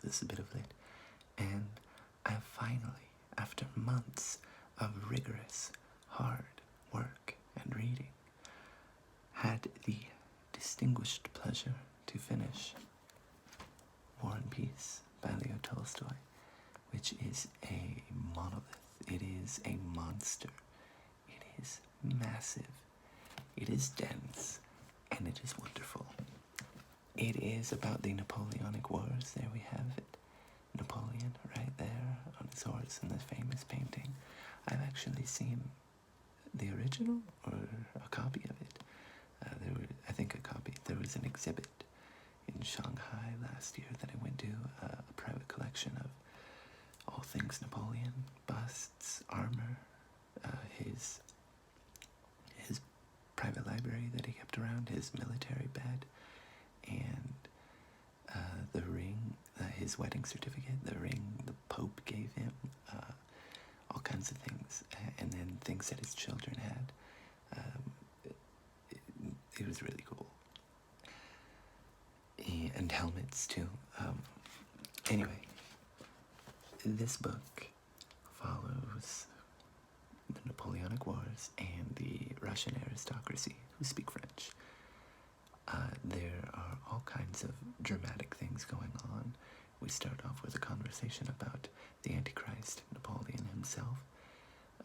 this is a bit of late, and I have finally, after months of rigorous, hard work and reading, had the distinguished pleasure to finish War and Peace by Leo Tolstoy, which is a monolith. It is a monster. It is massive. It is dense, and it is wonderful. It is about the Napoleonic Wars. There we have it. Napoleon right there on his horse in this famous painting. I've actually seen the original or a copy of it. I think a copy. There was an exhibit in Shanghai last year that I went to, a private collection of all things Napoleon, busts, armor, his private library that he kept around, his military bed, and the ring, his wedding certificate, the ring the Pope gave him, all kinds of things, and then things that his children had. It was really cool. And helmets, too. Anyway, this book follows the Napoleonic Wars and the Russian aristocracy who speak French. There are all kinds of dramatic things going on. We start off with a conversation about the Antichrist, Napoleon himself,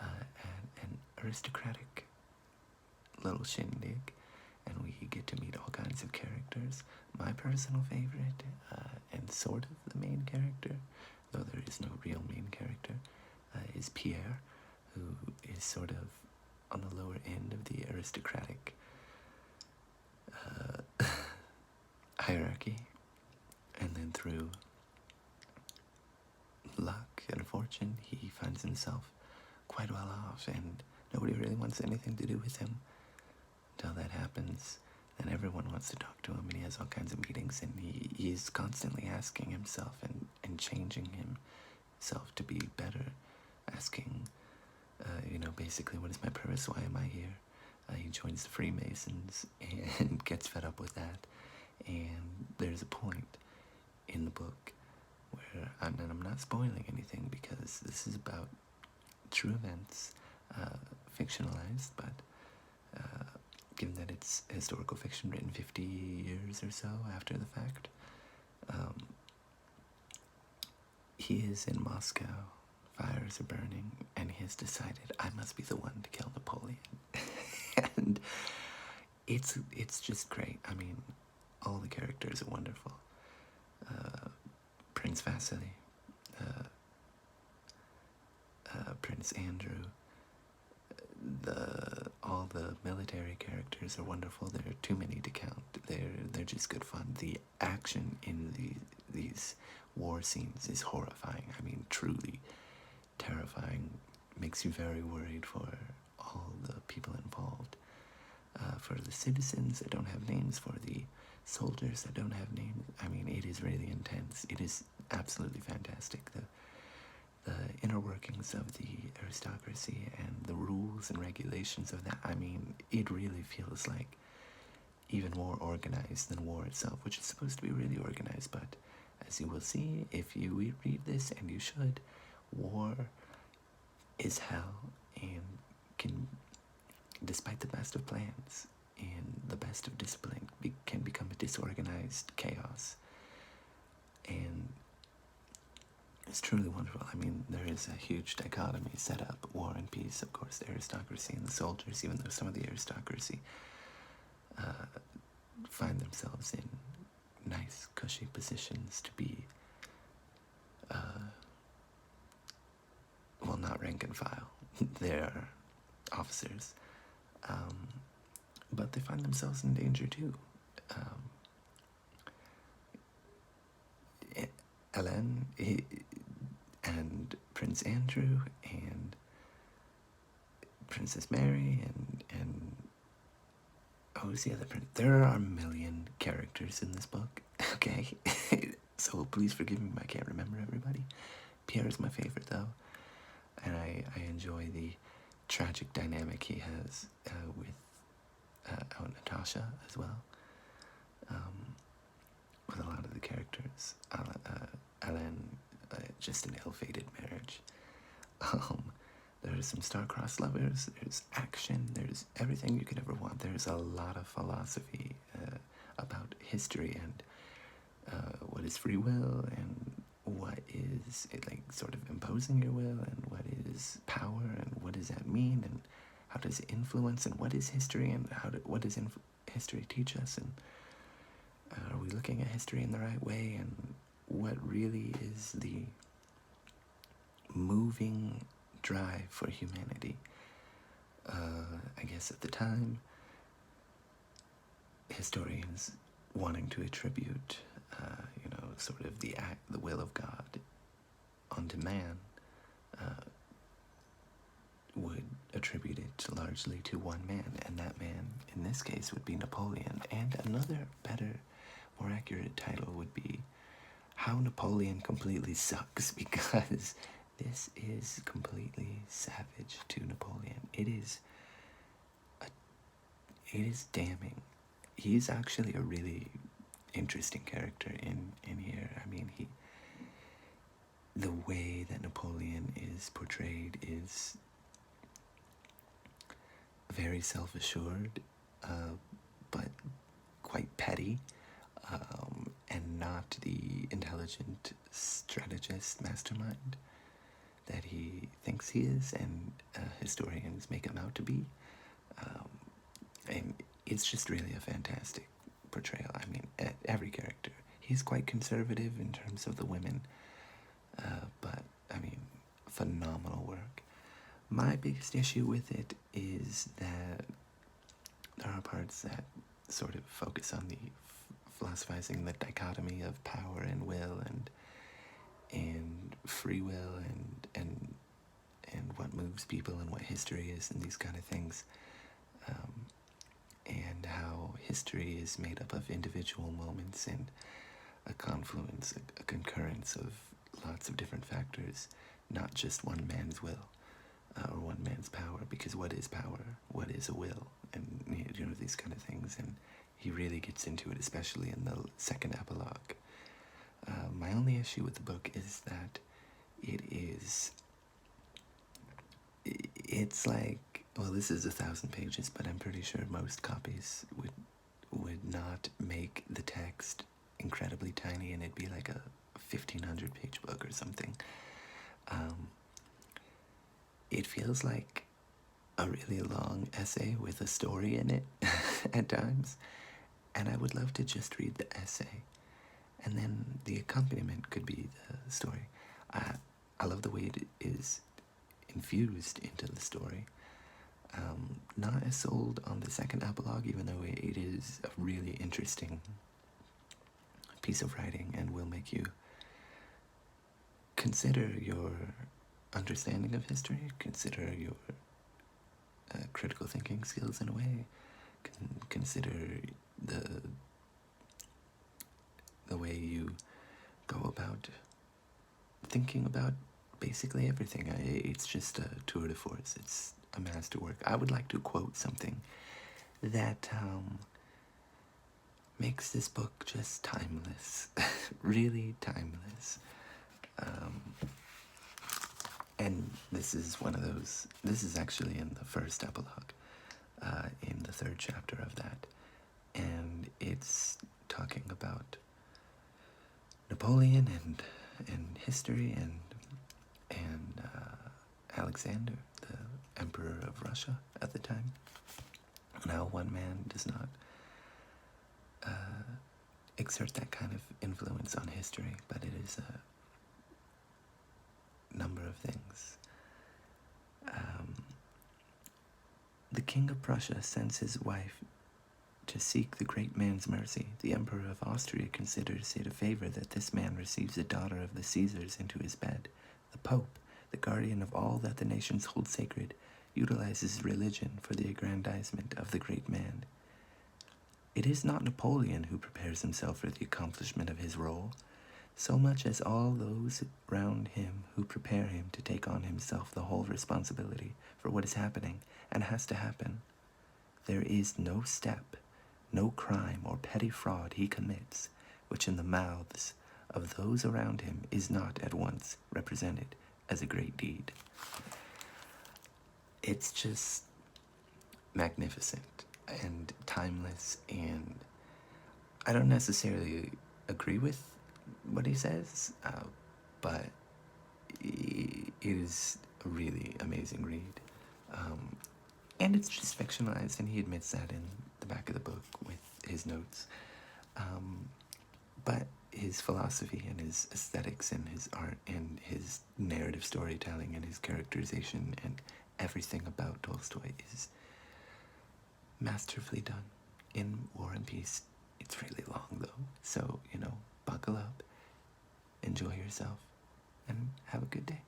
an aristocratic little shindig, and we get to meet all kinds of characters. My personal favorite, and sort of the main character, though there is no real main character, is Pierre, who is sort of on the lower end of the aristocratic hierarchy, and then through luck and fortune, he finds himself quite well off, and nobody really wants anything to do with him. Until that happens, then everyone wants to talk to him, and he has all kinds of meetings, and he's constantly asking himself and changing himself to be better, asking, basically, what is my purpose? Why am I here? He joins the Freemasons and gets fed up with that, and there's a point in the book where, and I'm not spoiling anything because this is about true events, fictionalized, but given that it's historical fiction written 50 years or so after the fact, he is in Moscow, fires are burning, and he has decided, I must be the one to kill Napoleon. And it's just great. I mean, all the characters are wonderful. Prince Vasily, Prince Andrew, all the military characters are wonderful. There are too many to count. They're just good fun. The action in these war scenes is horrifying. I mean, truly terrifying. Makes you very worried for all the people involved. For the citizens that don't have names, for the soldiers that don't have names. I mean, it is really intense. It is absolutely fantastic. The inner workings of the aristocracy and the rules and regulations of that, I mean, it really feels like even more organized than war itself, which is supposed to be really organized, but as you will see, if you read this, and you should, war is hell, and can, despite the best of plans and the best of discipline, can become a disorganized chaos, and it's truly wonderful. I mean, there is a huge dichotomy set up, war and peace, of course, the aristocracy and the soldiers, even though some of the aristocracy find themselves in nice, cushy positions to be, well, not rank and file. They're officers. But they find themselves in danger, too. Hélène and Prince Andrew and Princess Mary and who's the other prince? There are a million characters in this book, okay? So please forgive me if I can't remember everybody. Pierre is my favorite, though, and I enjoy the tragic dynamic he has with Natasha as well. With a lot of the characters. just an ill-fated marriage. Um, there's some star-crossed lovers, there's action, there's everything you could ever want. There's a lot of philosophy about history and what is free will and what is it, like, sort of imposing your will, and what is power, and what does that mean, and how does it influence, and what is history, and what does history teach us, and are we looking at history in the right way, and what really is the moving drive for humanity. I guess at the time, historians wanting to attribute, sort of the will of God onto man, would attribute it largely to one man, and that man, in this case, would be Napoleon. And another better, more accurate title would be How Napoleon Completely Sucks, because this is completely savage to Napoleon. It is damning. He's actually a really interesting character in here. I mean, the way that Napoleon is portrayed is very self-assured, but quite petty, and not the intelligent strategist mastermind that he thinks he is, and historians make him out to be. And it's just really a fantastic portrayal. I mean, every character. He's quite conservative in terms of the women, but, I mean, phenomenal work. My biggest issue with it is that there are parts that sort of focus on the philosophizing the dichotomy of power and will, and free will, and what moves people, and what history is, and these kind of things, and how history is made up of individual moments and a confluence, a concurrence of lots of different factors, not just one man's will, or one man's power, because what is power? What is a will? And, these kind of things, and he really gets into it, especially in the second epilogue. My only issue with the book is that it's like, well, this is 1,000 pages, but I'm pretty sure most copies would not make the text incredibly tiny, and it'd be like a 1,500 page book or something. It feels like a really long essay with a story in it at times, and I would love to just read the essay, and then the accompaniment could be the story. I love the way it is infused into the story. Not as sold on the second epilogue, even though it is a really interesting piece of writing and will make you consider your understanding of history, consider your critical thinking skills in a way, consider the way you go about thinking about basically everything. It's just a tour de force. It's a masterwork. I would like to quote something that makes this book just timeless. Really timeless. And this is one of those. This is actually in the first epilogue, in the third chapter of that, and it's talking about Napoleon and history and Alexander, the Emperor of Russia at the time, and how one man does not exert that kind of influence on history, but it is a number of things. The King of Prussia sends his wife to seek the great man's mercy. The Emperor of Austria considers it a favor that this man receives a daughter of the Caesars into his bed. The Pope, the guardian of all that the nations hold sacred, utilizes religion for the aggrandizement of the great man. It is not Napoleon who prepares himself for the accomplishment of his role, so much as all those round him who prepare him to take on himself the whole responsibility for what is happening and has to happen. There is no step, no crime or petty fraud he commits, which in the mouths of those around him is not at once represented as a great deed. It's just magnificent and timeless, and I don't necessarily agree with what he says, but it is a really amazing read. And it's just fictionalized, and he admits that in the back of the book with his notes. But his philosophy and his aesthetics and his art and his narrative storytelling and his characterization and everything about Tolstoy is masterfully done. In War and Peace, it's really long though, so, buckle up, enjoy yourself, and have a good day.